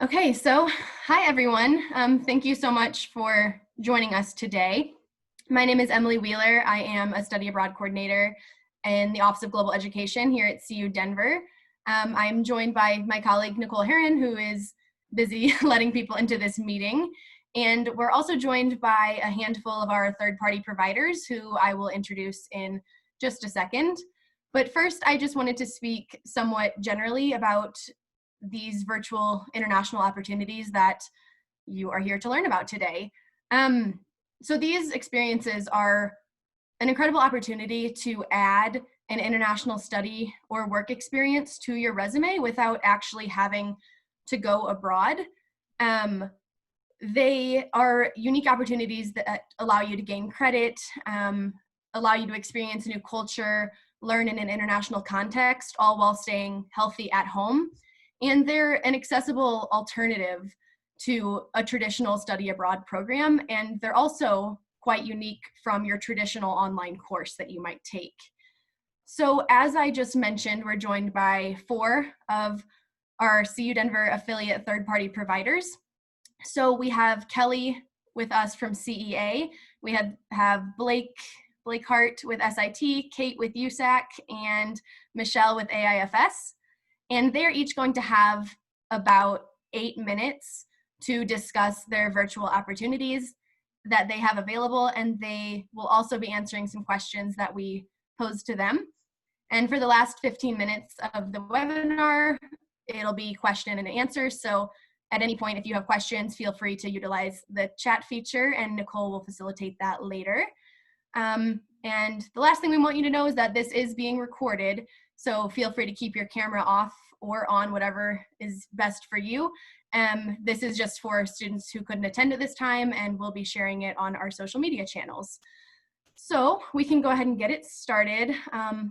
Okay, so hi everyone. Thank you so much for joining us today. My name is Emily Wheeler. I am a study abroad coordinator in the Office of Global Education here at CU Denver. I'm joined by my colleague Nicole Heron, who is busy letting people into this meeting. And we're also joined by a handful of our third-party providers who I will introduce in just a second. But first, I just wanted to speak somewhat generally about these virtual international opportunities that you are here to learn about today. So these experiences are an incredible opportunity to add an international study or work experience to your resume without actually having to go abroad. They are unique opportunities that allow you to gain credit, allow you to experience a new culture, learn in an international context, all while staying healthy at home. And they're an accessible alternative to a traditional study abroad program. And they're also quite unique from your traditional online course that you might take. So as I just mentioned, we're joined by 4 of our CU Denver affiliate third-party providers. So we have Kelly with us from CEA. We have Blake Hart with SIT, Kate with USAC, and Michelle with AIFS. And they're each going to have about 8 minutes to discuss their virtual opportunities that they have available, and they will also be answering some questions that we posed to them. And for the last 15 minutes of the webinar, it'll be question and answer. So at any point, if you have questions, feel free to utilize the chat feature, and Nicole will facilitate that later. And the last thing we want you to know is that this is being recorded, so feel free to keep your camera off or on, whatever is best for you. This is just for students who couldn't attend at this time, and we'll be sharing it on our social media channels. So we can go ahead and get it started.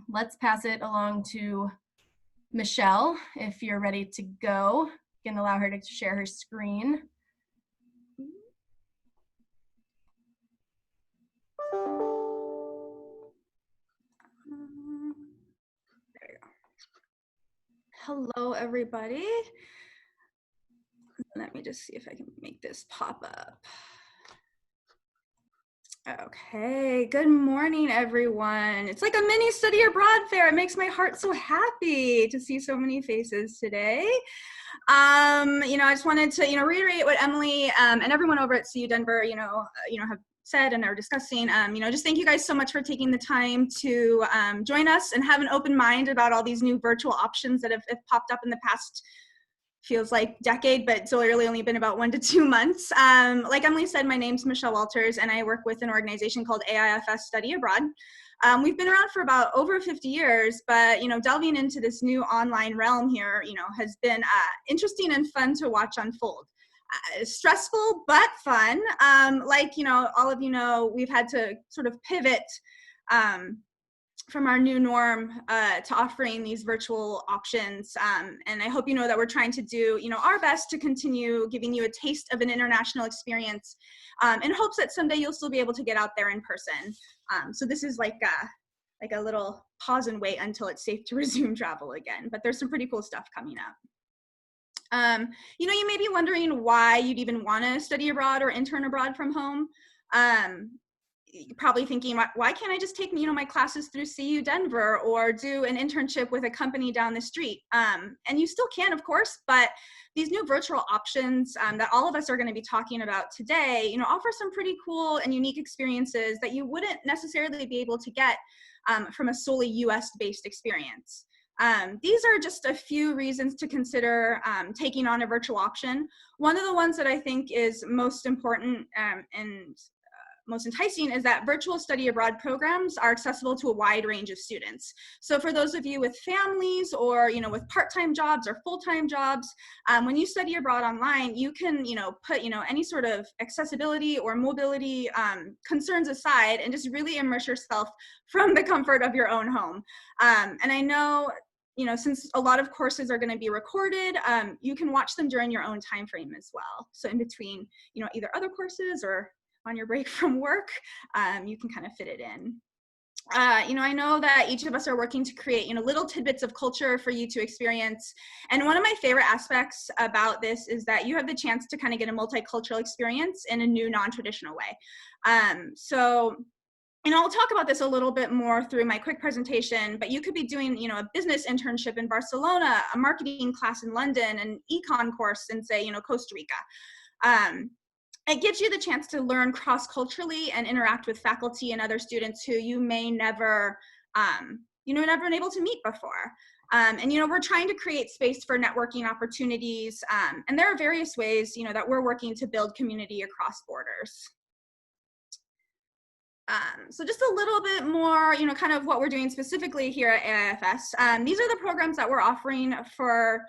Let's pass it along to Michelle, if you're ready to go. You can allow her to share her screen. Hello, everybody. Let me just see if I can make this pop up. Okay, good morning, everyone. It's like a mini study abroad fair. It makes my heart so happy to see so many faces today. I just wanted to, reiterate what Emily and everyone over at CU Denver, have said and are discussing. Just thank you guys so much for taking the time to join us and have an open mind about all these new virtual options that have popped up in the past, feels like decade, but it's really only been about 1 to 2 months. Like Emily said, my name's Michelle Walters, and I work with an organization called AIFS Study Abroad. We've been around for about over 50 years, but delving into this new online realm here, has been interesting and fun to watch unfold. Stressful but fun. All of we've had to sort of pivot from our new norm to offering these virtual options. And I hope you know that we're trying to do our best to continue giving you a taste of an international experience in hopes that someday you'll still be able to get out there in person. So this is like a little pause and wait until it's safe to resume travel again. But there's some pretty cool stuff coming up. You may be wondering why you'd even want to study abroad or intern abroad from home. You're probably thinking, why can't I just take my classes through CU Denver or do an internship with a company down the street? And you still can, of course, but these new virtual options that all of us are going to be talking about today, offer some pretty cool and unique experiences that you wouldn't necessarily be able to get from a solely US-based experience. These are just a few reasons to consider taking on a virtual option. One of the ones that I think is most important and most enticing is that virtual study abroad programs are accessible to a wide range of students. So for those of you with families or with part-time jobs or full-time jobs, when you study abroad online, you can put any sort of accessibility or mobility concerns aside and just really immerse yourself from the comfort of your own home. And I know since a lot of courses are going to be recorded, you can watch them during your own time frame as well. So in between either other courses or on your break from work, you can kind of fit it in. I know that each of us are working to create, little tidbits of culture for you to experience. And one of my favorite aspects about this is that you have the chance to kind of get a multicultural experience in a new, non-traditional way. I'll talk about this a little bit more through my quick presentation, but you could be doing, a business internship in Barcelona, a marketing class in London, an econ course in, say, Costa Rica. It gives you the chance to learn cross-culturally and interact with faculty and other students who you may never, never been able to meet before. We're trying to create space for networking opportunities. And there are various ways, that we're working to build community across borders. So just a little bit more, kind of what we're doing specifically here at AIFS. These are the programs that we're offering for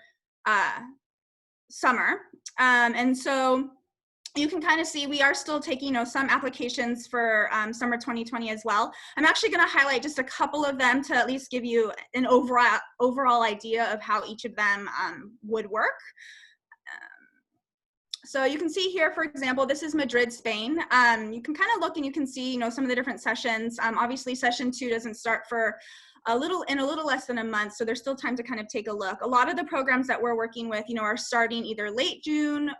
summer. And so you can kind of see we are still taking, some applications for summer 2020 as well. I'm actually going to highlight just a couple of them to at least give you an overall idea of how each of them would work. So you can see here, for example, this is Madrid, Spain. You can kind of look and you can see, some of the different sessions. Obviously, session 2 doesn't start for a little less than a month, so there's still time to kind of take a look. A lot of the programs that we're working with, are starting either late June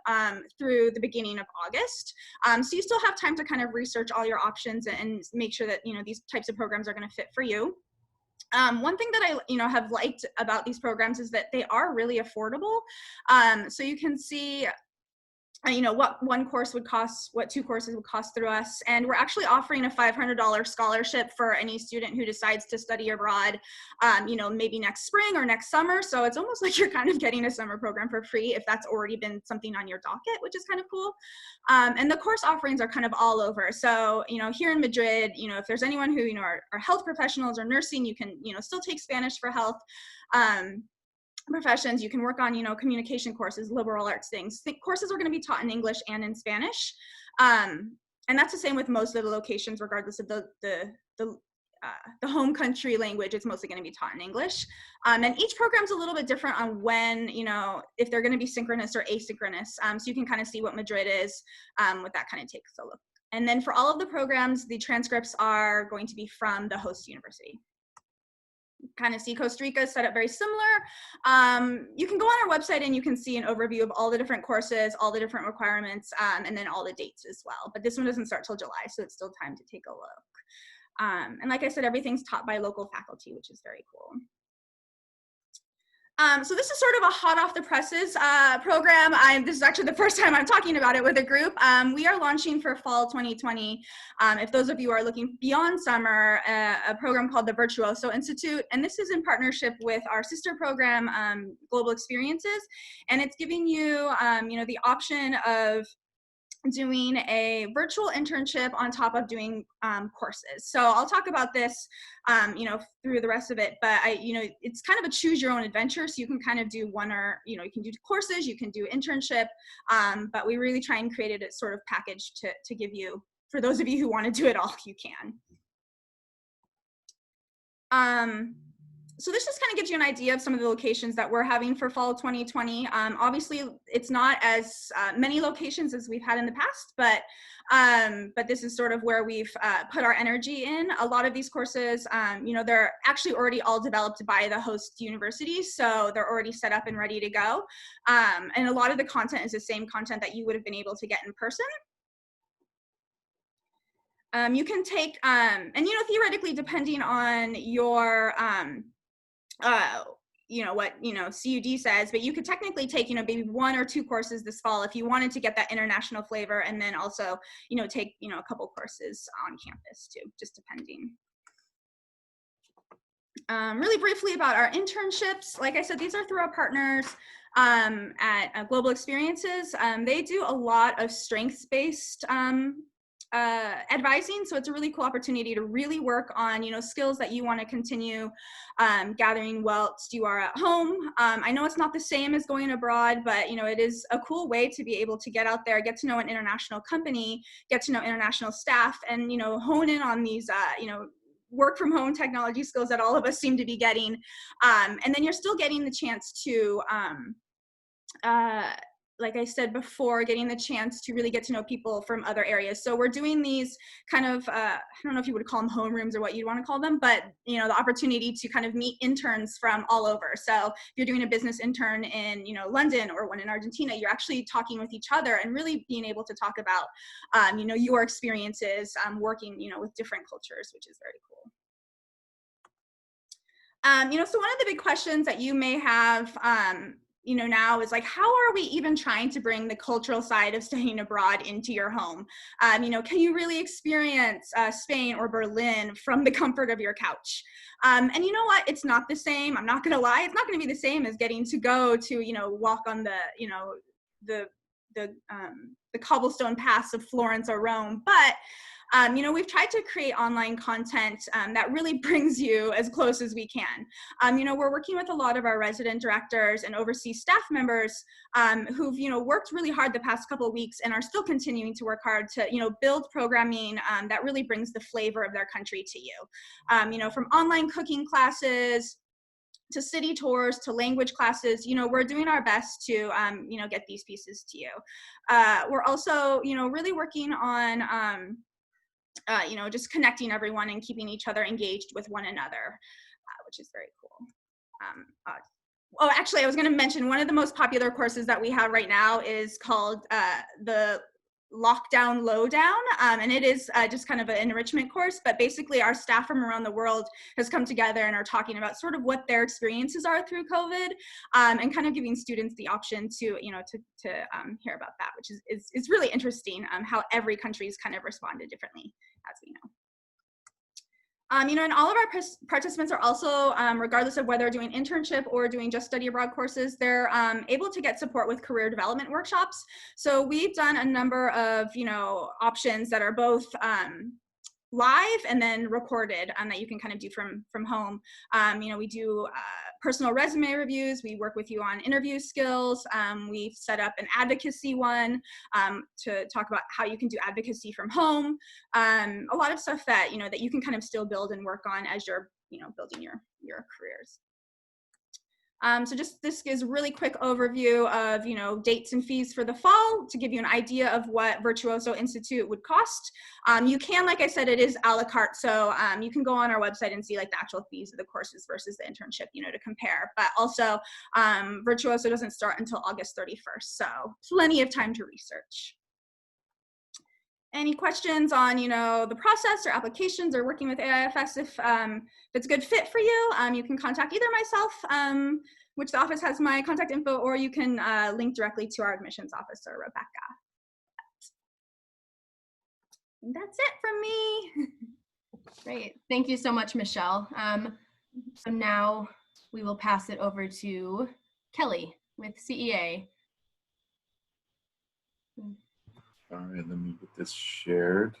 through the beginning of August. So you still have time to kind of research all your options and make sure that, these types of programs are going to fit for you. One thing that I, have liked about these programs is that they are really affordable. So you can see what one course would cost, what 2 courses would cost through us. And we're actually offering a $500 scholarship for any student who decides to study abroad, maybe next spring or next summer. So it's almost like you're kind of getting a summer program for free if that's already been something on your docket, which is kind of cool. And the course offerings are kind of all over. So, here in Madrid, if there's anyone who, are health professionals or nursing, you can, still take Spanish for health. Professions, you can work on, communication courses, liberal arts things. Courses are going to be taught in English and in Spanish. And that's the same with most of the locations, regardless of the home country language. It's mostly going to be taught in English. And each program's a little bit different on when, if they're going to be synchronous or asynchronous. So you can kind of see what Madrid is, what that kind of takes a look. And then for all of the programs, the transcripts are going to be from the host university. Kind of see Costa Rica is set up very similar. You can go on our website and you can see an overview of all the different courses, all the different requirements, and then all the dates as well. But this one doesn't start till July, so it's still time to take a look. And like I said, everything's taught by local faculty, which is very cool. So this is sort of a hot off the presses program. This is actually the first time I'm talking about it with a group. We are launching for fall 2020. If those of you are looking beyond summer, a program called the Virtuoso Institute. And this is in partnership with our sister program, Global Experiences. And it's giving you, the option of doing a virtual internship on top of doing courses. So I'll talk about this, through the rest of it, but it's kind of a choose your own adventure. So you can kind of do one or, you can do courses, you can do internship, but we really try and create it as sort of package to give you, for those of you who want to do it all, you can. So this just kind of gives you an idea of some of the locations that we're having for fall 2020. Obviously, it's not as many locations as we've had in the past, but this is sort of where we've put our energy in. A lot of these courses, they're actually already all developed by the host universities, so they're already set up and ready to go. And a lot of the content is the same content that you would have been able to get in person. You can take, and theoretically, depending on your what CUD says, but you could technically take maybe 1 or 2 courses this fall if you wanted to get that international flavor, and then also take a couple courses on campus too, just depending. Really briefly about our internships, like I said, these are through our partners at Global Experiences. They do a lot of strengths-based advising, so it's a really cool opportunity to really work on skills that you want to continue gathering whilst you are at home. I know it's not the same as going abroad, but it is a cool way to be able to get out there, get to know an international company, get to know international staff, and hone in on these work from home technology skills that all of us seem to be getting, and then you're still getting the chance to like I said before, getting the chance to really get to know people from other areas. So we're doing these kind of, I don't know if you would call them homerooms or what you'd want to call them, but the opportunity to kind of meet interns from all over. So if you're doing a business intern in, London or one in Argentina, you're actually talking with each other and really being able to talk about, your experiences working, with different cultures, which is very cool. So one of the big questions that you may have, now is like, how are we even trying to bring the cultural side of studying abroad into your home? Can you really experience Spain or Berlin from the comfort of your couch? And you know what? It's not the same. I'm not going to lie. It's not going to be the same as getting to go to, walk on the cobblestone paths of Florence or Rome. But we've tried to create online content that really brings you as close as we can. We're working with a lot of our resident directors and overseas staff members who've, worked really hard the past couple of weeks and are still continuing to work hard to, build programming that really brings the flavor of their country to you. From online cooking classes to city tours, to language classes, we're doing our best to, get these pieces to you. We're also, really working on, just connecting everyone and keeping each other engaged with one another, which is very cool. Oh, actually, I was going to mention one of the most popular courses that we have right now is called the Lockdown Lowdown, and it is just kind of an enrichment course, but basically our staff from around the world has come together and are talking about sort of what their experiences are through COVID, and kind of giving students the option to, to hear about that, which is really interesting, how every country's kind of responded differently, as we know. And all of our participants are also, regardless of whether doing internship or doing just study abroad courses, they're able to get support with career development workshops. So we've done a number of, options that are both live and then recorded that you can kind of do from home. We do personal resume reviews. We work with you on interview skills. We've set up an advocacy one to talk about how you can do advocacy from home. A lot of stuff that, that you can kind of still build and work on as you're, building your careers. So just this gives a really quick overview of, dates and fees for the fall to give you an idea of what Virtuoso Institute would cost. You can, like I said, it is a la carte. So you can go on our website and see like the actual fees of the courses versus the internship, to compare. But also Virtuoso doesn't start until August 31st. So plenty of time to research. Any questions on, the process or applications or working with AIFS? If it's a good fit for you, you can contact either myself, which the office has my contact info, or you can link directly to our admissions officer, Rebecca. And that's it from me. Great. Thank you so much, Michelle. So now we will pass it over to Kelly with CEA. All right, let me get this shared.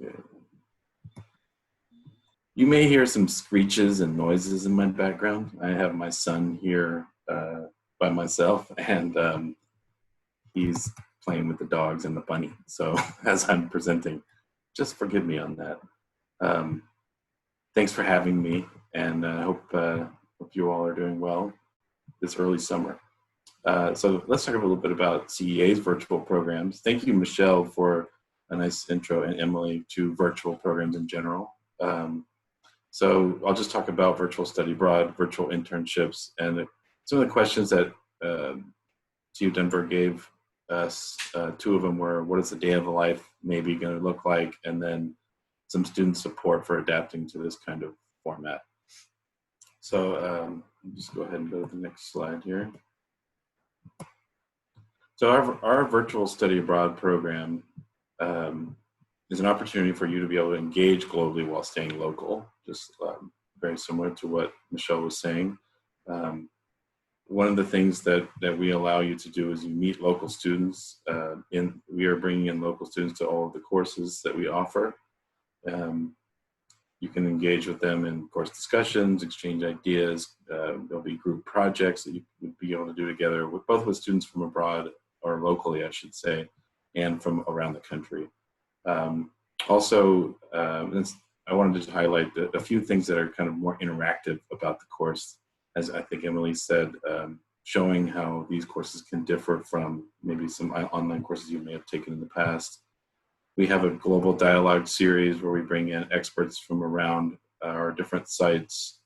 Okay. You may hear some screeches and noises in my background. I have my son here by myself, and he's playing with the dogs and the bunny. So as I'm presenting, just forgive me on that. Thanks for having me, and I hope you all are doing well this early summer. So let's talk a little bit about CEA's virtual programs. Thank you, Michelle, for a nice intro, and Emily, to virtual programs in general. So I'll just talk about virtual study abroad, virtual internships, and some of the questions that TU Denver gave us. Two of them were, what is the day of the life maybe going to look like? And then some student support for adapting to this kind of format. So just go ahead and go to the next slide here. So our virtual study abroad program is an opportunity for you to be able to engage globally while staying local, just very similar to what Michelle was saying. One of the things that we allow you to do is you meet local students. We are bringing in local students to all of the courses that we offer. You can engage with them in course discussions, exchange ideas. There'll be group projects that you would be able to do together with both with students from abroad, or locally, I should say, and from around the country. Also, I wanted to highlight a few things that are kind of more interactive about the course, as I think Emily said, showing how these courses can differ from maybe some online courses you may have taken in the past. We have a global dialogue series where we bring in experts from around our different sites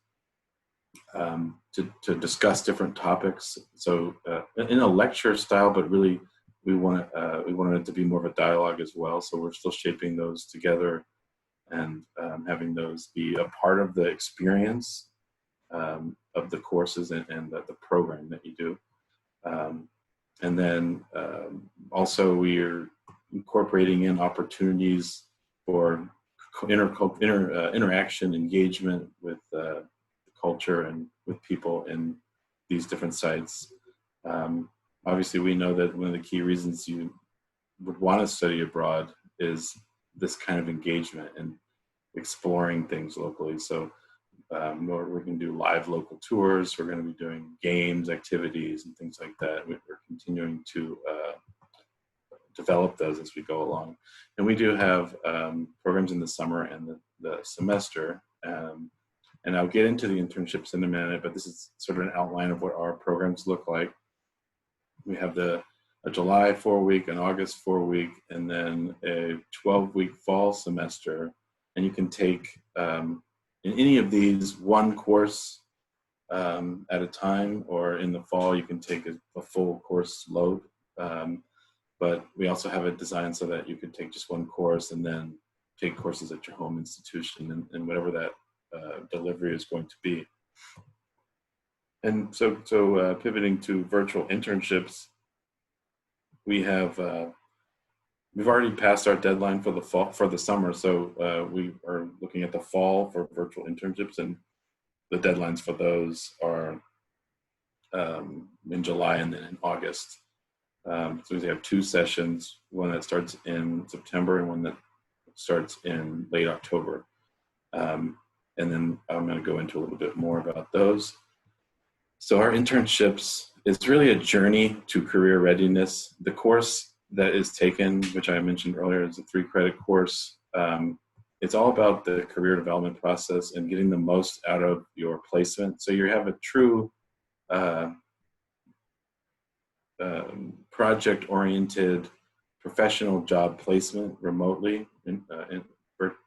to discuss different topics. So in a lecture style, but really we wanted it to be more of a dialogue as well. So we're still shaping those together and having those be a part of the experience of the courses and the program that you do. And then also we're incorporating in opportunities for interaction, engagement with the culture and with people in these different sites. Obviously, we know that one of the key reasons you would want to study abroad is this kind of engagement and exploring things locally. So we're going to do live local tours. We're going to be doing games, activities, and things like that. We're continuing to develop those as we go along. And we do have programs in the summer and the semester. And I'll get into the internships in a minute, but this is sort of an outline of what our programs look like. We have a July 4-week, an August 4-week, and then a 12-week fall semester. And you can take, in any of these, one course at a time, or in the fall, you can take a full course load. But we also have it designed so that you could take just one course and then take courses at your home institution and whatever that delivery is going to be. And so pivoting to virtual internships, we've already passed our deadline for the summer. So we are looking at the fall for virtual internships, and the deadlines for those are in July and then in August. So we have 2 sessions, one that starts in September and one that starts in late October. And then I'm going to go into a little bit more about those. So our internships is really a journey to career readiness. The course that is taken, which I mentioned earlier, is a 3-credit course. It's all about the career development process and getting the most out of your placement. So you have a true project-oriented professional job placement remotely and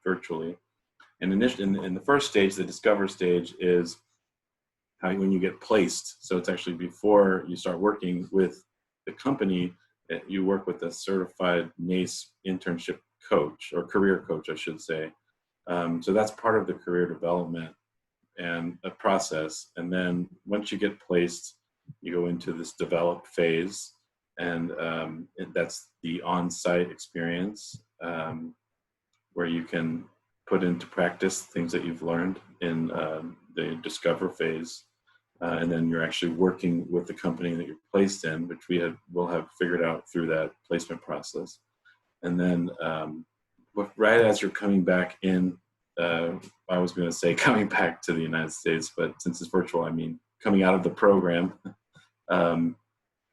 virtually. And in the first stage, the discover stage, is when you get placed. So it's actually before you start working with the company, you work with a certified NACE internship coach, or career coach, I should say. So that's part of the career development and a process. And then once you get placed, you go into this develop phase, and that's the on-site experience where you can put into practice things that you've learned in the discover phase. And then you're actually working with the company that you're placed in, which we'll have figured out through that placement process. And then right as you're coming back in, I was going to say coming back to the United States, but since it's virtual, I mean coming out of the program,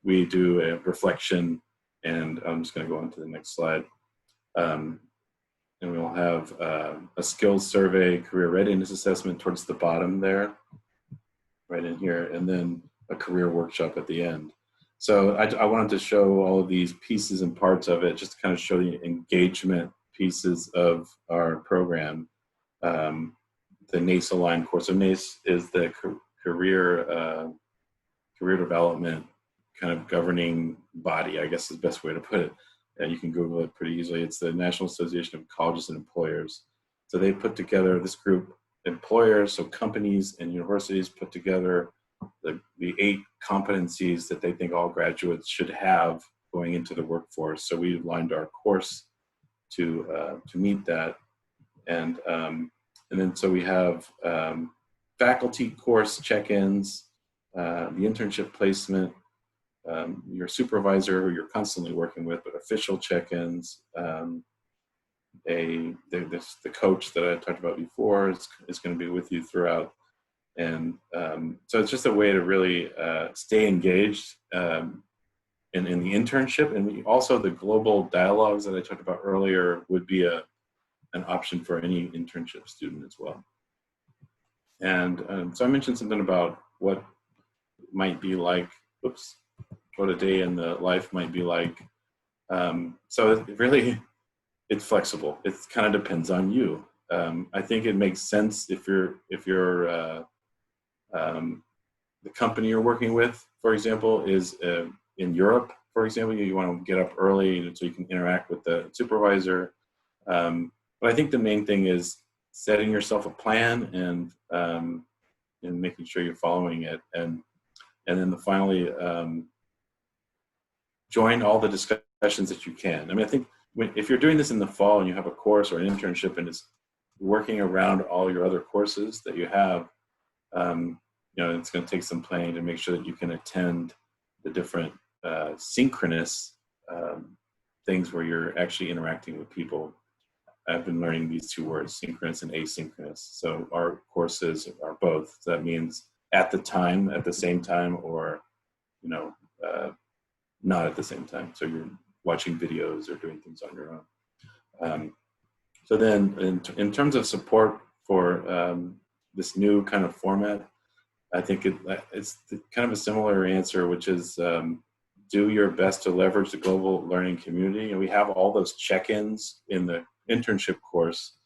we do a reflection, and I'm just going to go on to the next slide. And we'll have a skills survey, career readiness assessment towards the bottom there, right in here, and then a career workshop at the end. So I wanted to show all of these pieces and parts of it, just to kind of show the engagement pieces of our program. The NACE aligned course. So NACE is the career development kind of governing body, I guess is the best way to put it. You can Google it pretty easily. It's the National Association of Colleges and Employers. So they put together this group, employers, so companies and universities put together the 8 competencies that they think all graduates should have going into the workforce. So we aligned our course to meet that. And then so we have faculty course check-ins, the internship placement, your supervisor who you're constantly working with, but official check-ins, the coach that I talked about before is going to be with you throughout. And so it's just a way to really stay engaged in the internship. And also the global dialogues that I talked about earlier would be an option for any internship student as well. And so I mentioned something about what might be like, what a day in the life might be like. So it really, it's flexible. It kind of depends on you. I think it makes sense if you're the company you're working with, for example, is in Europe, for example, you want to get up early so you can interact with the supervisor. But I think the main thing is setting yourself a plan and making sure you're following it. And then finally, join all the discussions that you can. I mean, I think if you're doing this in the fall and you have a course or an internship and it's working around all your other courses that you have, it's going to take some planning to make sure that you can attend the different synchronous things where you're actually interacting with people. I've been learning these two words, synchronous and asynchronous. So our courses are both. So that means at the same time, or not at the same time. So you're watching videos or doing things on your own. So then in terms of support for this new kind of format, I think it's kind of a similar answer, which is do your best to leverage the global learning community. And we have all those check-ins in the internship course.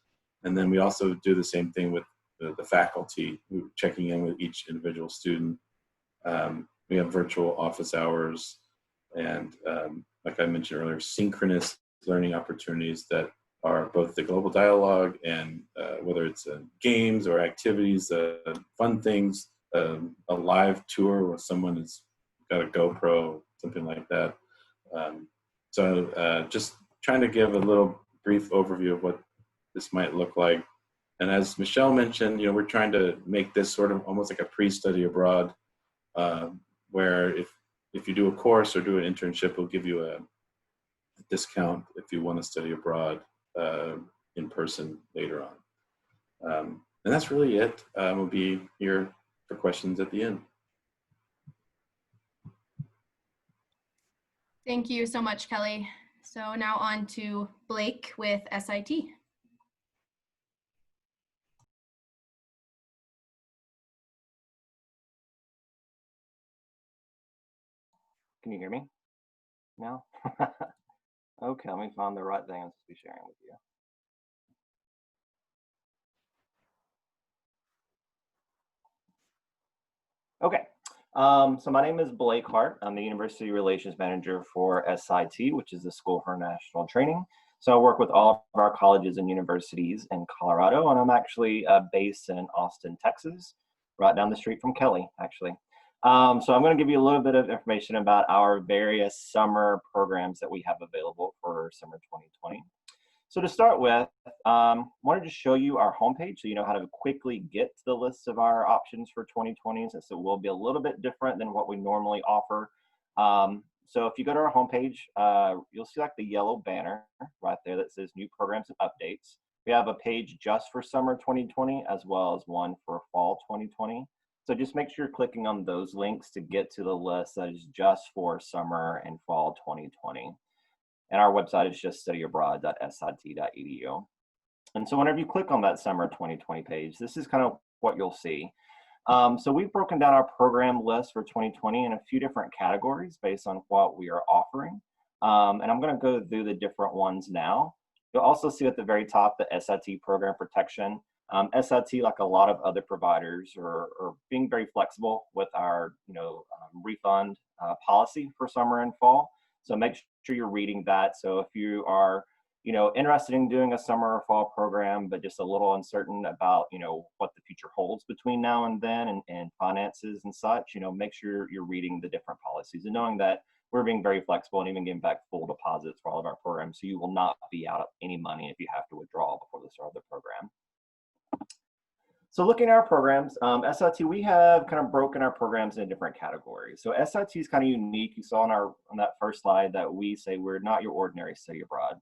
And then we also do the same thing with the faculty, checking in with each individual student. We have virtual office hours and, like I mentioned earlier, synchronous learning opportunities that are both the global dialogue and whether it's games or activities, fun things, a live tour where someone has got a GoPro, something like that. So just trying to give a little brief overview of what this might look like. And as Michelle mentioned, we're trying to make this sort of almost like a pre-study abroad, where if you do a course or do an internship, we'll give you a discount if you want to study abroad in person later on. And that's really it. We'll be here for questions at the end. Thank you so much, Kelly. So now on to Blake with SIT. Can you hear me now? Okay, let me find the right thing I'm supposed to be sharing with you. Okay, so my name is Blake Hart. I'm the University Relations Manager for SIT, which is the School for International Training. So I work with all of our colleges and universities in Colorado, and I'm actually based in Austin, Texas, right down the street from Kelly, actually. So I'm going to give you a little bit of information about our various summer programs that we have available for summer 2020. So to start with, wanted to show you our homepage so you know how to quickly get to the list of our options for 2020, since it will be a little bit different than what we normally offer. So if you go to our homepage, you'll see like the yellow banner right there that says new programs and updates. We have a page just for summer 2020 as well as one for fall 2020. So just make sure you're clicking on those links to get to the list that is just for summer and fall 2020. And our website is just studyabroad.sit.edu. And so whenever you click on that summer 2020 page, this is kind of what you'll see. So we've broken down our program list for 2020 in a few different categories based on what we are offering. And I'm going to go through the different ones now. You'll also see at the very top the SIT program protection. SIT, like a lot of other providers, are being very flexible with our refund policy for summer and fall. So make sure you're reading that. So if you are interested in doing a summer or fall program, but just a little uncertain about what the future holds between now and then and finances and such, make sure you're reading the different policies and knowing that we're being very flexible and even giving back full deposits for all of our programs. So you will not be out of any money if you have to withdraw before the start of the program. So looking at our programs, SIT, we have kind of broken our programs into different categories. So SIT is kind of unique. You saw on that first slide that we say we're not your ordinary study abroad.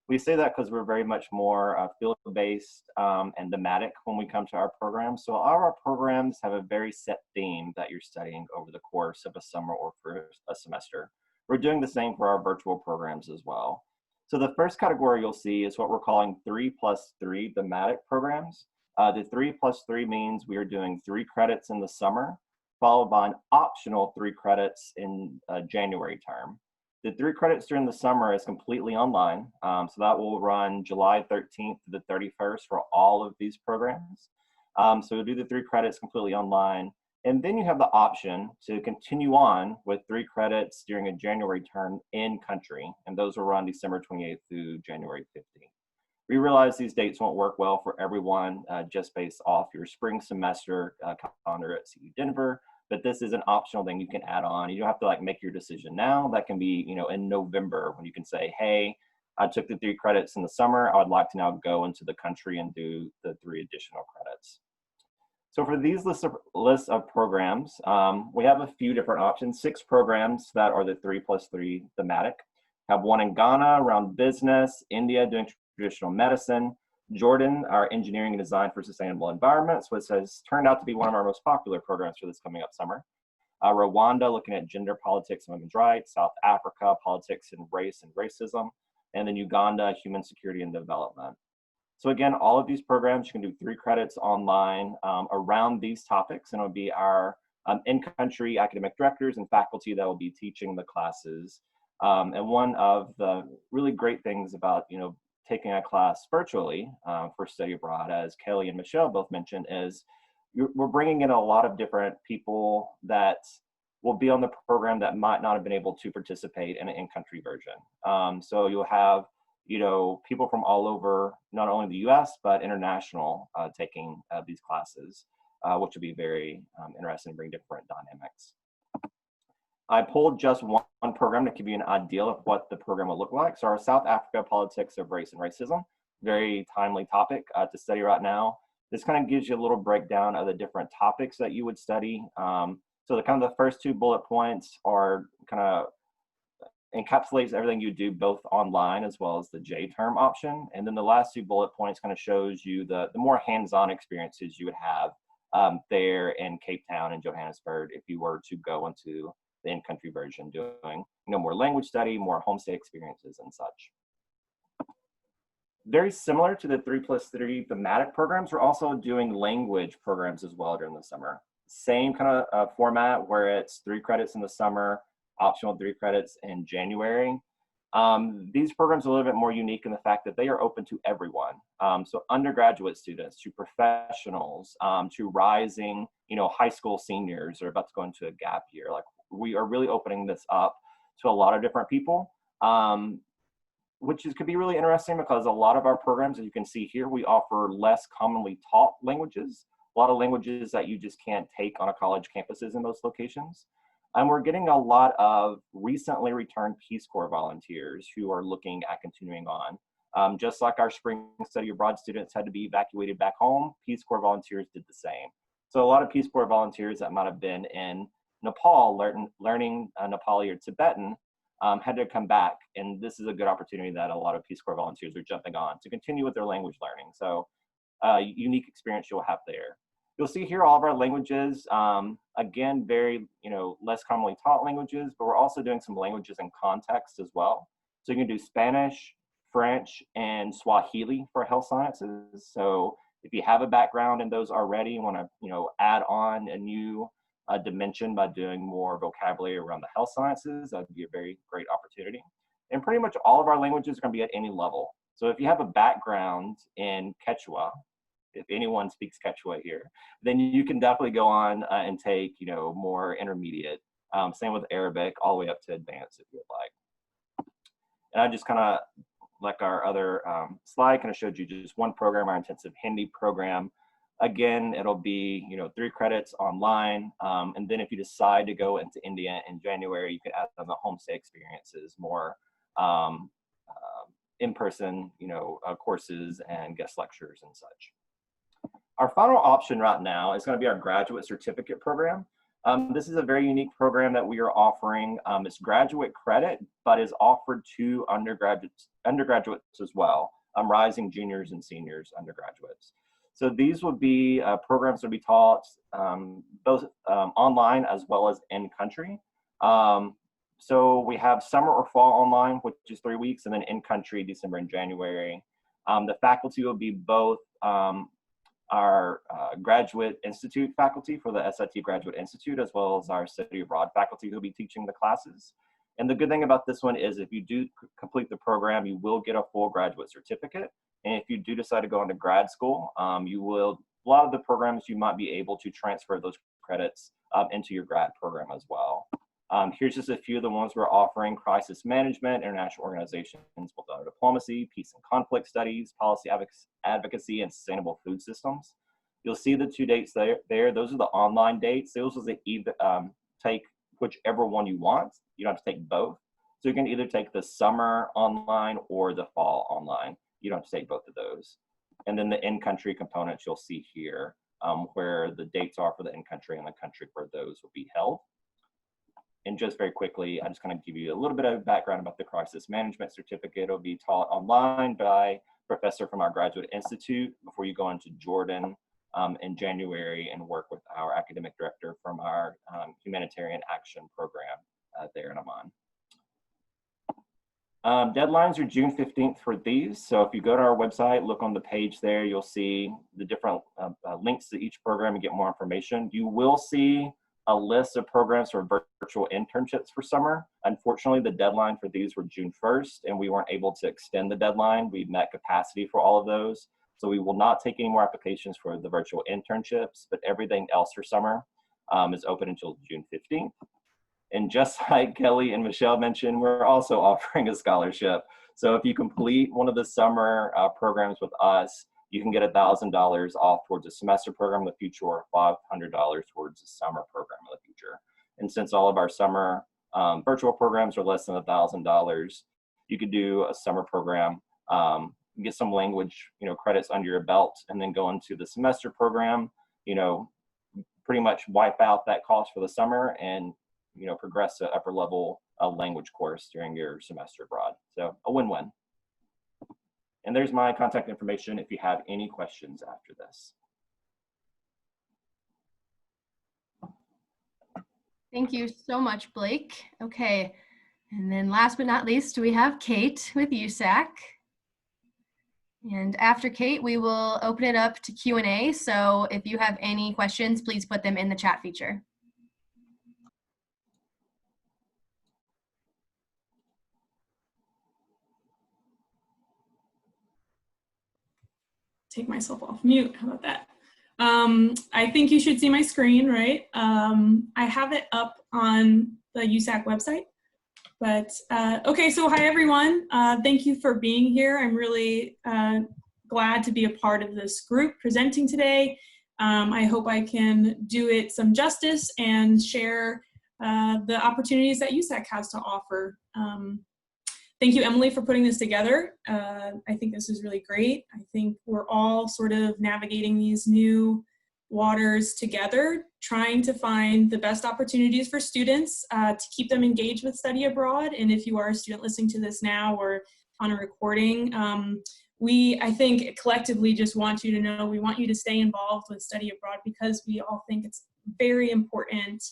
We say that because we're very much more field-based and thematic when we come to our programs. So all of our programs have a very set theme that you're studying over the course of a summer or for a semester. We're doing the same for our virtual programs as well. So the first category you'll see is what we're calling 3+3 thematic programs. The 3+3 means we are doing 3 credits in the summer, followed by an optional 3 credits in January term. The 3 credits during the summer is completely online, so that will run July 13th to the 31st for all of these programs. So we'll do the 3 credits completely online, and then you have the option to continue on with 3 credits during a January term in country, and those will run December 28th through January 15th. We realize these dates won't work well for everyone just based off your spring semester calendar at CU Denver, but this is an optional thing you can add on. You don't have to like make your decision now. That can be, in November when you can say, hey, I took the 3 credits in the summer. I would like to now go into the country and do the 3 additional credits. So for these lists of programs, we have a few different options, 6 programs that are the 3+3 thematic. Have one in Ghana around business, India doing traditional medicine, Jordan, our engineering and design for sustainable environments, which has turned out to be one of our most popular programs for this coming up summer. Rwanda, looking at gender politics and women's rights, South Africa, politics and race and racism, and then Uganda, human security and development. So again, all of these programs, you can do 3 credits online around these topics, and it'll be our in-country academic directors and faculty that will be teaching the classes. And one of the really great things about, taking a class virtually for study abroad, as Kelly and Michelle both mentioned, is we're bringing in a lot of different people that will be on the program that might not have been able to participate in an in-country version. So you'll have, people from all over, not only the US, but international taking these classes, which will be very interesting and bring different dynamics. I pulled just one program to give you an idea of what the program will look like. So our South Africa politics of race and racism, very timely topic to study right now. This kind of gives you a little breakdown of the different topics that you would study. So the first 2 bullet points are kind of encapsulates everything you do both online as well as the J term option. And then the last 2 bullet points kind of shows you the more hands-on experiences you would have there in Cape Town and Johannesburg if you were to go into the in-country version, doing more language study, more homestay experiences and such. Very similar to the 3+3 thematic programs, we're also doing language programs as well during the summer. Same kind of format where it's 3 credits in the summer, optional 3 credits in January. These programs are a little bit more unique in the fact that they are open to everyone. So undergraduate students, to professionals, to rising, high school seniors are about to go into a gap year. Like, we are really opening this up to a lot of different people, which could be really interesting because a lot of our programs, as you can see here, we offer less commonly taught languages, a lot of languages that you just can't take on a college campuses in those locations. And we're getting a lot of recently returned Peace Corps volunteers who are looking at continuing on. Just like our spring study abroad students had to be evacuated back home, Peace Corps volunteers did the same. So a lot of Peace Corps volunteers that might have been in Nepal learning Nepali or Tibetan had to come back. And this is a good opportunity that a lot of Peace Corps volunteers are jumping on to continue with their language learning. So unique experience you'll have there. You'll see here all of our languages, again, very, less commonly taught languages, but we're also doing some languages in context as well. So you can do Spanish, French, and Swahili for health sciences. So if you have a background in those already, you want to, add on a new dimension by doing more vocabulary around the health sciences, that would be a very great opportunity. And pretty much all of our languages are going to be at any level. So if you have a background in Quechua, if anyone speaks Quechua here, then you can definitely go on and take, more intermediate. Same with Arabic, all the way up to advanced if you would like. And I just kind of, like our other slide, kind of showed you just one program, our intensive Hindi program. Again, it'll be 3 credits online, and then if you decide to go into India in January, you can add on the homestay experiences, more in-person courses and guest lectures and such. Our final option right now is going to be our graduate certificate program. This is a very unique program that we are offering. It's graduate credit, but is offered to undergraduates as well, rising juniors and seniors undergraduates. So these would be programs that will be taught both online as well as in country. So we have summer or fall online, which is 3 weeks, and then in-country, December and January. The faculty will be both our Graduate Institute faculty for the SIT Graduate Institute, as well as our study abroad faculty who will be teaching the classes. And the good thing about this one is if you do complete the program, you will get a full graduate certificate. And if you do decide to go into grad school, a lot of the programs you might be able to transfer those credits into your grad program as well. Here's just a few of the ones we're offering: crisis management, international organizations, diplomacy, peace and conflict studies, policy advocacy, and sustainable food systems. You'll see the 2 dates there. Those are the online dates. Those are the either take whichever one you want. You don't have to take both. So you can either take the summer online or the fall online. You don't have to take both of those. And then the in-country components you'll see here, where the dates are for the in-country and the country where those will be held. And just very quickly, I just kind of give you a little bit of background about the crisis management certificate. It'll be taught online by a professor from our Graduate Institute before you go into Jordan in January and work with our academic director from our humanitarian action program there in Amman. Deadlines are June 15th for these. So if you go to our website, look on the page there, you'll see the different links to each program and get more information. You will see a list of programs for virtual internships for summer. Unfortunately, the deadline for these were June 1st, and we weren't able to extend the deadline. We met capacity for all of those. So we will not take any more applications for the virtual internships, but everything else for summer is open until June 15th. And just like Kelly and Michelle mentioned, we're also offering a scholarship. So if you complete one of the summer programs with us, you can get $1,000 off towards a semester program in the future, or $500 towards a summer program in the future. And since all of our summer virtual programs are less than $1,000, you could do a summer program, get some language, credits under your belt, and then go into the semester program, pretty much wipe out that cost for the summer and, progress to upper level language course during your semester abroad. So a win-win. And there's my contact information if you have any questions after this. Thank you so much, Blake. Okay, and then last but not least, we have Kate with USAC. And after Kate, we will open it up to Q&A. So if you have any questions, please put them in the chat feature. Take myself off mute. How about that? I think you should see my screen, right? I have it up on the USAC website. But okay, so hi everyone. Thank you for being here. I'm really glad to be a part of this group presenting today. I hope I can do it some justice and share the opportunities that USAC has to offer. Thank you, Emily, for putting this together. I think this is really great. I think we're all sort of navigating these new waters together, trying to find the best opportunities for students to keep them engaged with study abroad. And if you are a student listening to this now or on a recording, we, I think, collectively just want you to know we want you to stay involved with study abroad because we all think it's a very important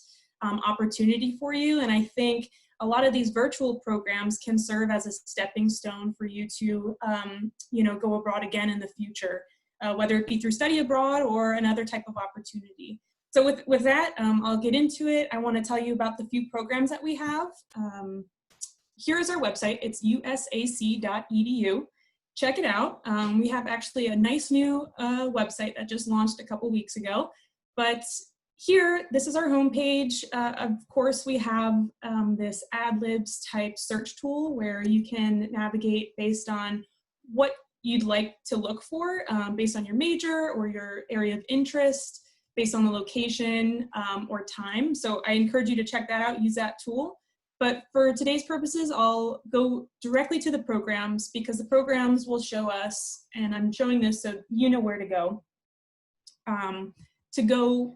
opportunity for you. And I think a lot of these virtual programs can serve as a stepping stone for you to, go abroad again in the future, whether it be through study abroad or another type of opportunity. So with that, I'll get into it. I want to tell you about the few programs that we have. Here is our website. It's usac.edu. Check it out. We have actually a nice new website that just launched a couple weeks ago. But here, this is our homepage. Of course, we have this AdLibs type search tool where you can navigate based on what you'd like to look for, based on your major or your area of interest, based on the location or time. So I encourage you to check that out, use that tool. But for today's purposes, I'll go directly to the programs because the programs will show us, and I'm showing this so you know where to go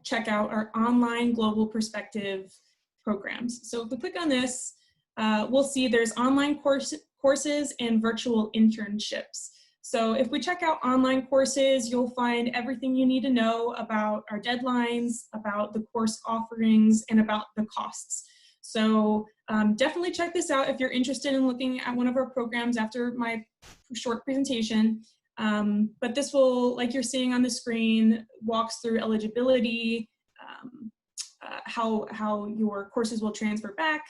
check out our online global perspective programs. So if we click on this, we'll see there's online courses and virtual internships. So if we check out online courses, you'll find everything you need to know about our deadlines, about the course offerings, and about the costs. So definitely check this out if you're interested in looking at one of our programs after my short presentation. But this will, like you're seeing on the screen, walks through eligibility, how your courses will transfer back,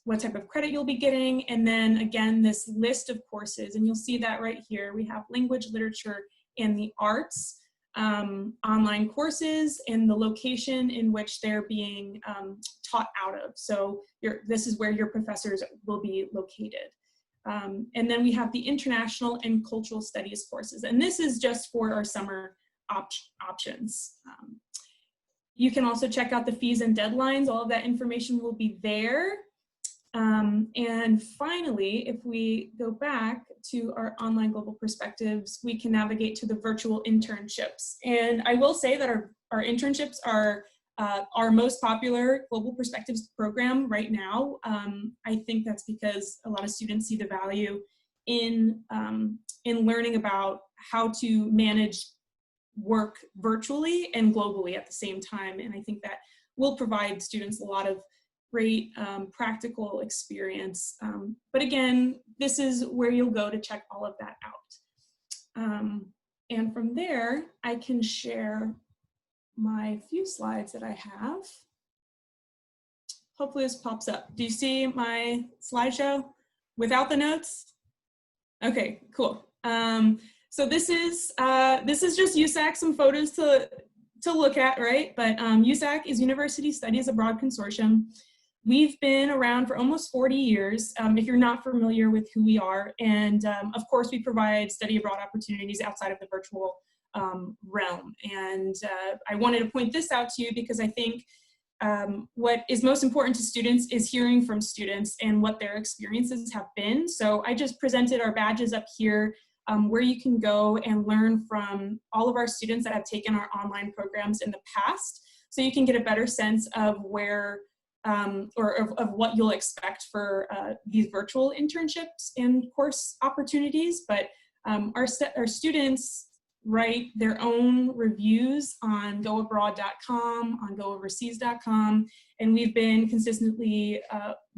what type of credit you'll be getting, and then again, this list of courses, and you'll see that right here. We have language, literature, and the arts online courses and the location in which they're being taught out of. So this is where your professors will be located. And then we have the international and cultural studies courses, and this is just for our summer options. You can also check out the fees and deadlines. All of that information will be there. And finally, if we go back to our online global perspectives, we can navigate to the virtual internships. And I will say that our internships are our most popular global perspectives program right now. I think that's because a lot of students see the value in learning about how to manage work virtually and globally at the same time. And I think that will provide students a lot of great practical experience. But again, this is where you'll go to check all of that out. And from there, I can share my few slides that I have. Hopefully this pops up. Do you see my slideshow without the notes? Okay, cool. So this is just USAC, some photos to look at, right? But USAC is University Studies Abroad Consortium. We've been around for almost 40 years, if you're not familiar with who we are. And of course, we provide study abroad opportunities outside of the virtual realm. And I wanted to point this out to you because I think what is most important to students is hearing from students and what their experiences have been. So I just presented our badges up here where you can go and learn from all of our students that have taken our online programs in the past. So you can get a better sense of where or of what you'll expect for these virtual internships and course opportunities. But our students write their own reviews on goabroad.com, on gooverseas.com, and we've been consistently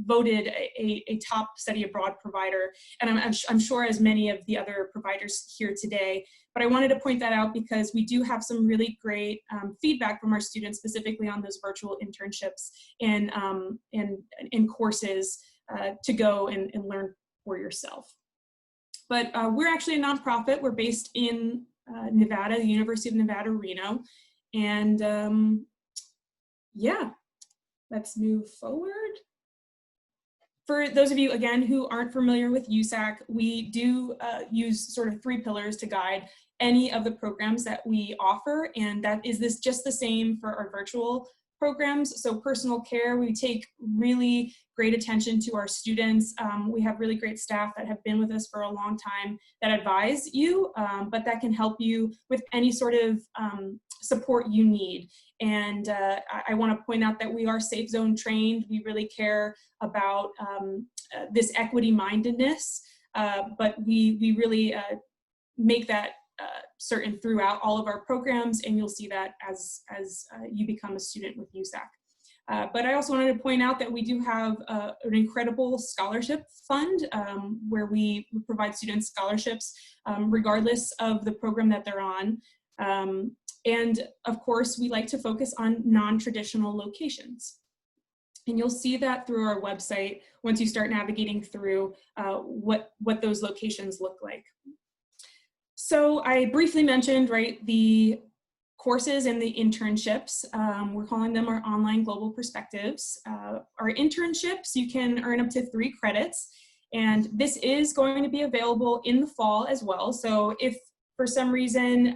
voted a top study abroad provider, and I'm sure as many of the other providers here today. But I wanted to point that out because we do have some really great feedback from our students, specifically on those virtual internships and courses to go and learn for yourself. But we're actually a nonprofit. We're based in Nevada, the University of Nevada, Reno. And yeah, let's move forward. For those of you, again, who aren't familiar with USAC, we do use sort of 3 pillars to guide any of the programs that we offer. And that is just the same for our virtual programs. So personal care, we take really great attention to our students. We have really great staff that have been with us for a long time that advise you, but that can help you with any sort of support you need. And I want to point out that we are Safe Zone trained. We really care about this equity mindedness, but we really make that certain throughout all of our programs, and you'll see that as you become a student with USAC. But I also wanted to point out that we do have an incredible scholarship fund where we provide students scholarships regardless of the program that they're on. And of course, we like to focus on non-traditional locations. And you'll see that through our website once you start navigating through what those locations look like. So I briefly mentioned, right, the courses and the internships. We're calling them our online global perspectives. Our internships, you can earn up to 3 credits, and this is going to be available in the fall as well. So if for some reason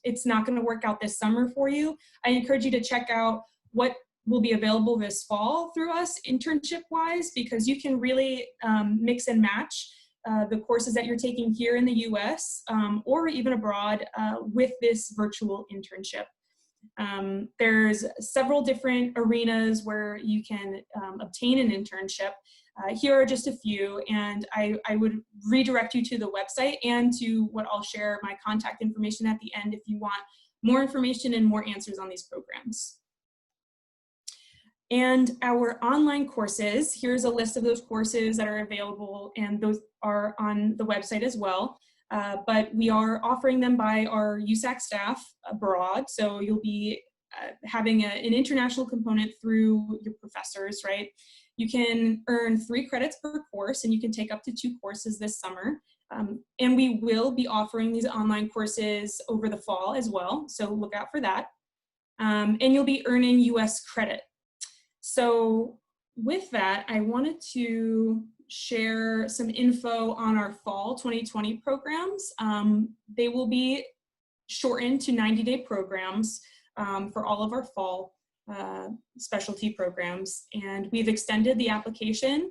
it's not going to work out this summer for you, I encourage you to check out what will be available this fall through us internship-wise, because you can really mix and match the courses that you're taking here in the US or even abroad with this virtual internship. There's several different arenas where you can obtain an internship. Here are just a few, and I would redirect you to the website and to what I'll share my contact information at the end if you want more information and more answers on these programs. And our online courses, here's a list of those courses that are available, and those are on the website as well. But we are offering them by our USAC staff abroad. So you'll be having an international component through your professors, right? You can earn 3 credits per course, and you can take up to 2 courses this summer. And we will be offering these online courses over the fall as well. So look out for that. And you'll be earning US credit. So with that, I wanted to share some info on our fall 2020 programs. They will be shortened to 90-day programs for all of our fall specialty programs. And we've extended the application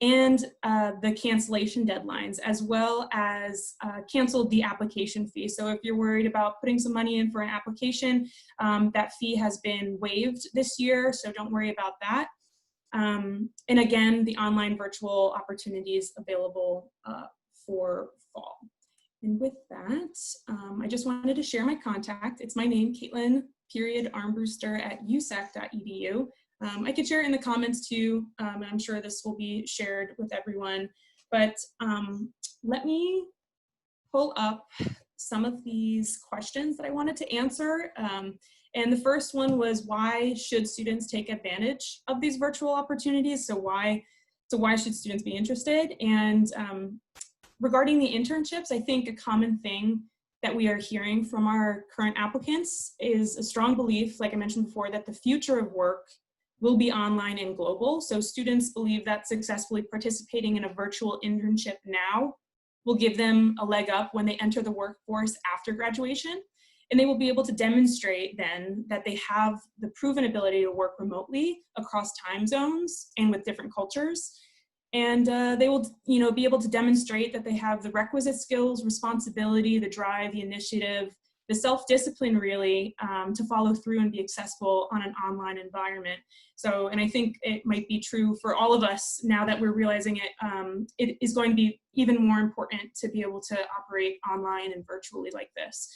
and the cancellation deadlines, as well as canceled the application fee. So if you're worried about putting some money in for an application, that fee has been waived this year, so don't worry about that. And again, the online virtual opportunities available for fall. And with that, I just wanted to share my contact. It's my name, Caitlin.Armbruster@usac.edu. I could share it in the comments too, and I'm sure this will be shared with everyone. But let me pull up some of these questions that I wanted to answer. And the first one was, why should students take advantage of these virtual opportunities? So why should students be interested? And regarding the internships, I think a common thing that we are hearing from our current applicants is a strong belief, like I mentioned before, that the future of work will be online and global. So students believe that successfully participating in a virtual internship now will give them a leg up when they enter the workforce after graduation. And they will be able to demonstrate then that they have the proven ability to work remotely across time zones and with different cultures. And they will, be able to demonstrate that they have the requisite skills, responsibility, the drive, the initiative, the self-discipline really to follow through and be successful on an online environment. So, and I think it might be true for all of us now that we're realizing it, it is going to be even more important to be able to operate online and virtually like this.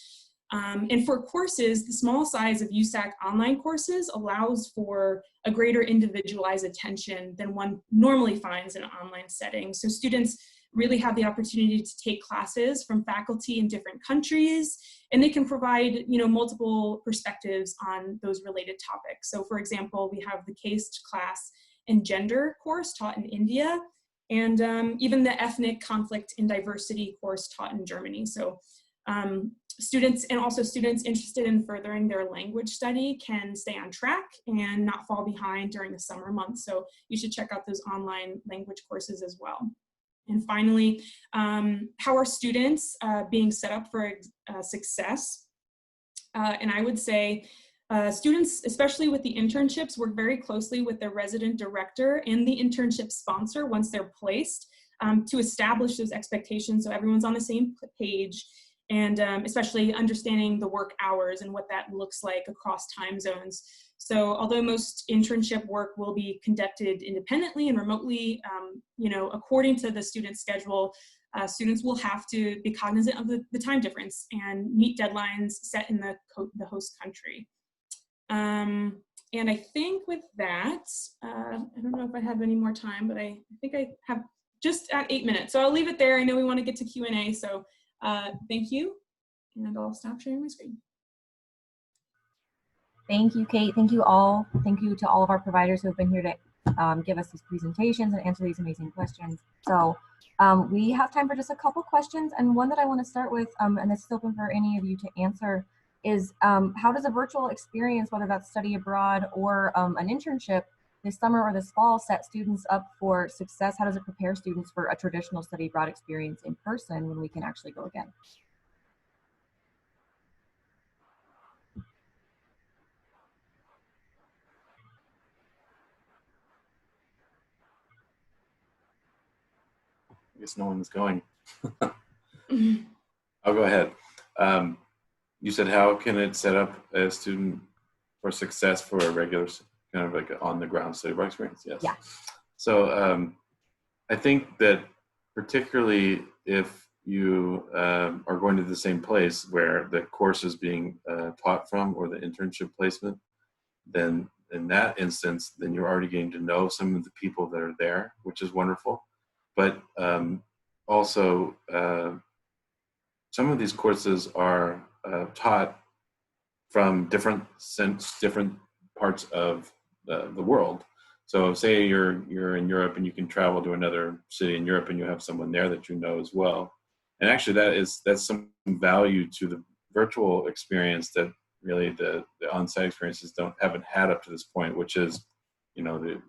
And for courses, the small size of USAC online courses allows for a greater individualized attention than one normally finds in an online setting. So students really have the opportunity to take classes from faculty in different countries, and they can provide, multiple perspectives on those related topics. So for example, we have the CASE class and gender course taught in India, and even the ethnic conflict and diversity course taught in Germany. So students interested in furthering their language study can stay on track and not fall behind during the summer months. So you should check out those online language courses as well. And finally, how are students being set up for success? And I would say students, especially with the internships, work very closely with their resident director and the internship sponsor once they're placed to establish those expectations so everyone's on the same page, and especially understanding the work hours and what that looks like across time zones. So although most internship work will be conducted independently and remotely, according to the student's schedule, students will have to be cognizant of the time difference and meet deadlines set in the host country. And I think with that, I don't know if I have any more time, but I think I have just at 8 minutes. So I'll leave it there. I know we want to get to Q&A, so thank you, and I'll stop sharing my screen. Thank you, Kate. Thank you all. Thank you to all of our providers who have been here to give us these presentations and answer these amazing questions. So we have time for just a couple questions, and one that I want to start with, and this is open for any of you to answer, is how does a virtual experience, whether that's study abroad or an internship this summer or this fall, set students up for success? How does it prepare students for a traditional study abroad experience in person when we can actually go again? I guess no one's going. I'll go ahead. You said, how can it set up a student for success for a regular, kind of like an on-the-ground study abroad experience? Yes. Yeah. So I think that particularly if you are going to the same place where the course is being taught from, or the internship placement, then in that instance, then you're already getting to know some of the people that are there, which is wonderful. But also, some of these courses are taught from different parts of the world. So say you're in Europe and you can travel to another city in Europe and you have someone there that you know as well. And actually that's some value to the virtual experience that really the on-site experiences haven't had up to this point, which is, the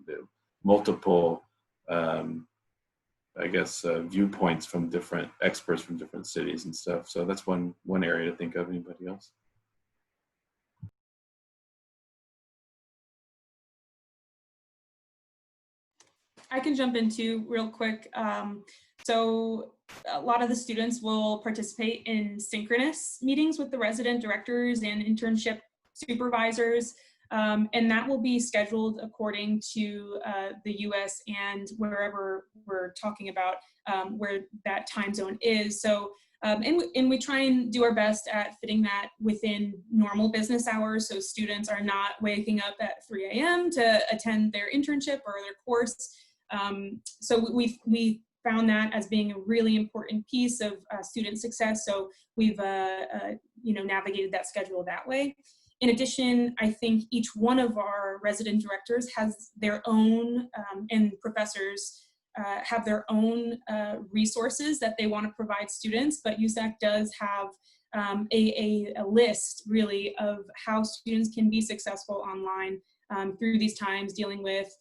multiple, viewpoints from different experts from different cities and stuff. So that's one area to think of. Anybody else? I can jump into real quick. So a lot of the students will participate in synchronous meetings with the resident directors and internship supervisors, and that will be scheduled according to the US and wherever we're talking about where that time zone is. So, and we try and do our best at fitting that within normal business hours, so students are not waking up at 3 a.m. to attend their internship or their course. So we found that as being a really important piece of student success. So we've navigated that schedule that way. In addition, I think each one of our resident directors has their own, and professors have their own resources that they want to provide students, but USAC does have a list really of how students can be successful online through these times, dealing with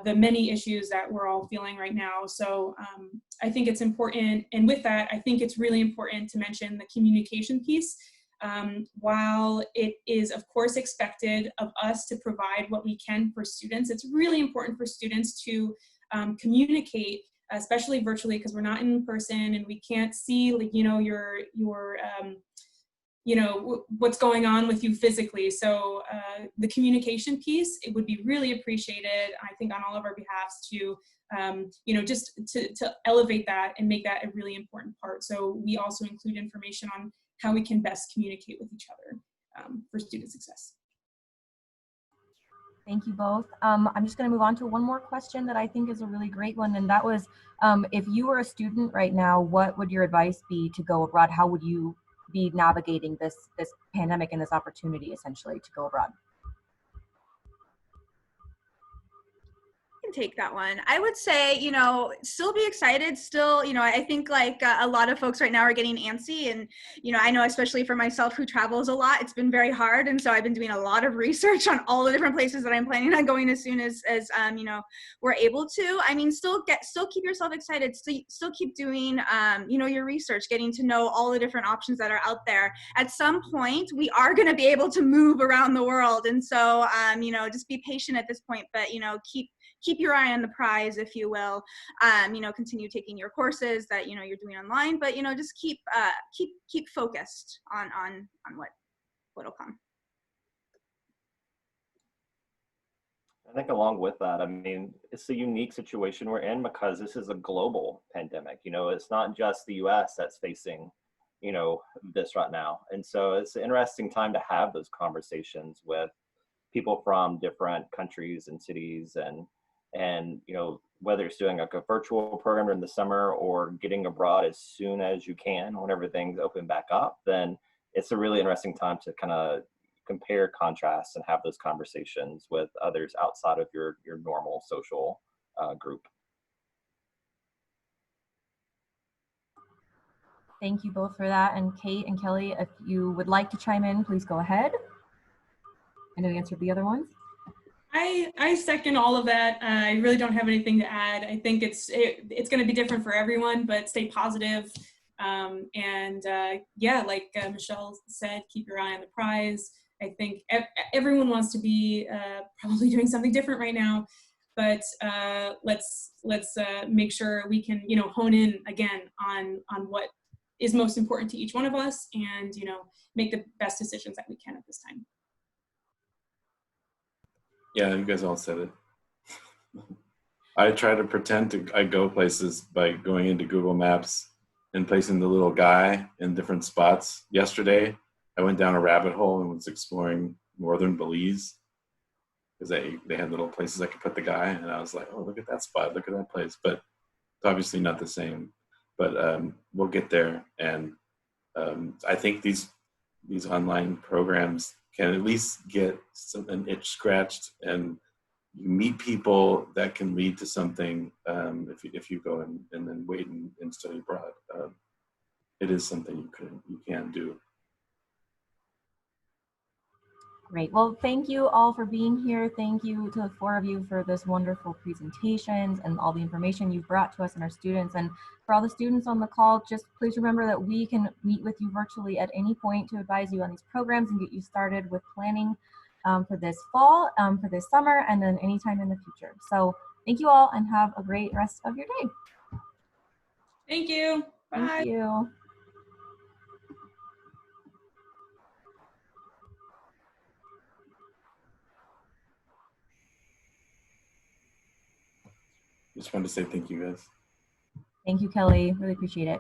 the many issues that we're all feeling right now. So I think it's important, and with that, I think it's really important to mention the communication piece. While it is of course expected of us to provide what we can for students, it's really important for students to communicate, especially virtually, because we're not in person and we can't see, like, your what's going on with you physically. So the communication piece, it would be really appreciated, I think, on all of our behalfs to, just to elevate that and make that a really important part. So we also include information on how we can best communicate with each other for student success. Thank you both. I'm just going to move on to one more question that I think is a really great one, and that was, if you were a student right now, what would your advice be to go abroad? How would you be navigating this pandemic and this opportunity, essentially, to go abroad? Can take that one. I would say, still be excited. Still, I think like a lot of folks right now are getting antsy, and I know, especially for myself who travels a lot, it's been very hard, and so I've been doing a lot of research on all the different places that I'm planning on going as soon as we're able to. I mean, still keep yourself excited. Still keep doing your research, getting to know all the different options that are out there. At some point, we are going to be able to move around the world, and so just be patient at this point, but keep your eye on the prize, if you will. Continue taking your courses that you're doing online, but just keep focused on what'll come. I think along with that, I mean, it's a unique situation we're in because this is a global pandemic. It's not just the US that's facing, this right now. And so it's an interesting time to have those conversations with people from different countries and cities, and whether it's doing like a virtual program in the summer or getting abroad as soon as you can, whenever things open back up, then it's a really interesting time to kind of compare, contrast, and have those conversations with others outside of your normal social group. Thank you both for that. And Kate and Kelly, if you would like to chime in, please go ahead. I know you answered the other ones. I second all of that. I really don't have anything to add. I think it's going to be different for everyone, but stay positive. Like Michelle said, keep your eye on the prize. I think everyone wants to be probably doing something different right now, but let's make sure we can hone in again on what is most important to each one of us, and make the best decisions that we can at this time. Yeah, you guys all said it. I try to pretend I go places by going into Google Maps and placing the little guy in different spots. Yesterday, I went down a rabbit hole and was exploring northern Belize. because they had little places I could put the guy, and I was like, oh, look at that spot, look at that place. But it's obviously not the same. But we'll get there, and I think these online programs can at least get an itch scratched, and you meet people that can lead to something if you go and then wait and study abroad. It is something you can do. Great. Well, thank you all for being here. Thank you to the 4 of you for this wonderful presentations and all the information you've brought to us and our students. And for all the students on the call, just please remember that we can meet with you virtually at any point to advise you on these programs and get you started with planning for this fall, for this summer, and then anytime in the future. So thank you all and have a great rest of your day. Thank you. Bye. Thank you. Just wanted to say thank you, guys. Thank you, Kelly. Really appreciate it.